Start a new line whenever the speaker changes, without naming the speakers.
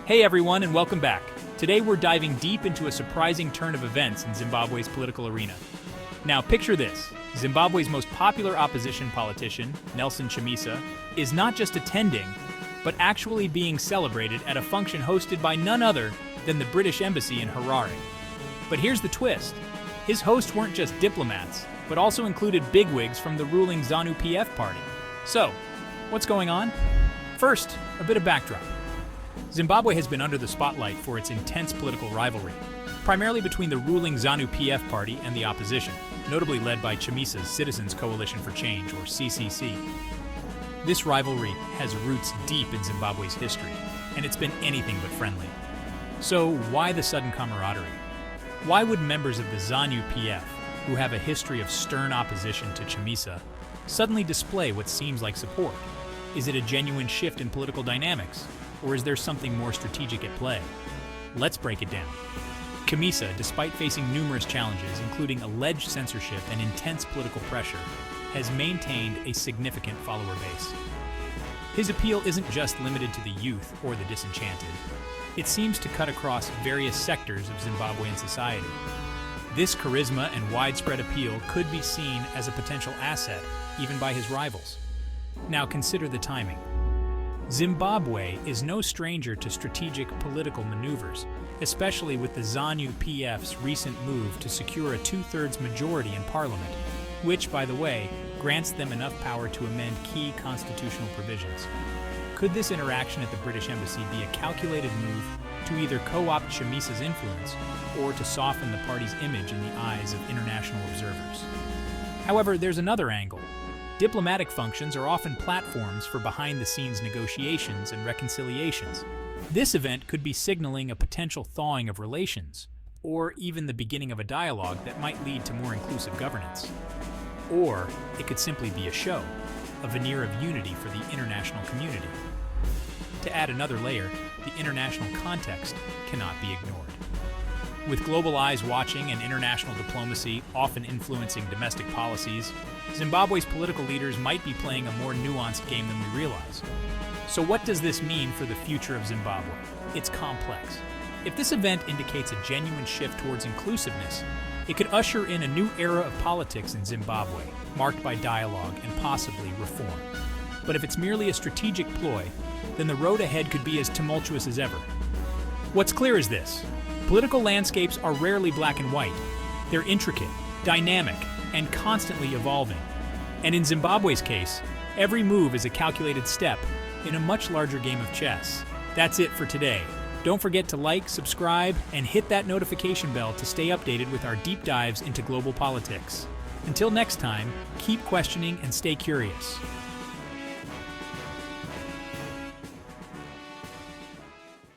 Hey everyone, and welcome back. Today we're diving deep into a surprising turn of events in Zimbabwe's political arena. Now picture this: Zimbabwe's most popular opposition politician, Nelson Chamisa, is not just attending, but actually being celebrated at a function hosted by none other than the British Embassy in Harare. But here's the twist: his hosts weren't just diplomats, but also included bigwigs from the ruling ZANU PF party. So, what's going on? First, a bit of backdrop. Zimbabwe has been under the spotlight for its intense political rivalry, primarily between the ruling ZANU PF party and the opposition, notably led by Chamisa's Citizens Coalition for Change, or CCC. This rivalry has roots deep in Zimbabwe's history, and it's been anything but friendly. So why the sudden camaraderie? Why would members of the ZANU PF, who have a history of stern opposition to Chamisa, suddenly display what seems like support? Is it a genuine shift in political dynamics? Or is there something more strategic at play? Let's break it down. Chamisa, despite facing numerous challenges, including alleged censorship and intense political pressure, has maintained a significant follower base. His appeal isn't just limited to the youth or the disenchanted. It seems to cut across various sectors of Zimbabwean society. This charisma and widespread appeal could be seen as a potential asset, even by his rivals. Now consider the timing. Zimbabwe is no stranger to strategic political maneuvers, especially with the ZANU PF's recent move to secure a two-thirds majority in parliament, which, by the way, grants them enough power to amend key constitutional provisions. Could this interaction at the British Embassy be a calculated move to either co-opt Chamisa's influence or to soften the party's image in the eyes of international observers? However, there's another angle. Diplomatic functions are often platforms for behind-the-scenes negotiations and reconciliations. This event could be signaling a potential thawing of relations, or even the beginning of a dialogue that might lead to more inclusive governance. Or it could simply be a show, a veneer of unity for the international community. To add another layer, the international context cannot be ignored. With global eyes watching and international diplomacy often influencing domestic policies, Zimbabwe's political leaders might be playing a more nuanced game than we realize. So what does this mean for the future of Zimbabwe? It's complex. If this event indicates a genuine shift towards inclusiveness, it could usher in a new era of politics in Zimbabwe, marked by dialogue and possibly reform. But if it's merely a strategic ploy, then the road ahead could be as tumultuous as ever. What's clear is this: political landscapes are rarely black and white. They're intricate, dynamic, and constantly evolving. And in Zimbabwe's case, every move is a calculated step in a much larger game of chess. That's it for today. Don't forget to like, subscribe, and hit that notification bell to stay updated with our deep dives into global politics. Until next time, keep questioning and stay curious.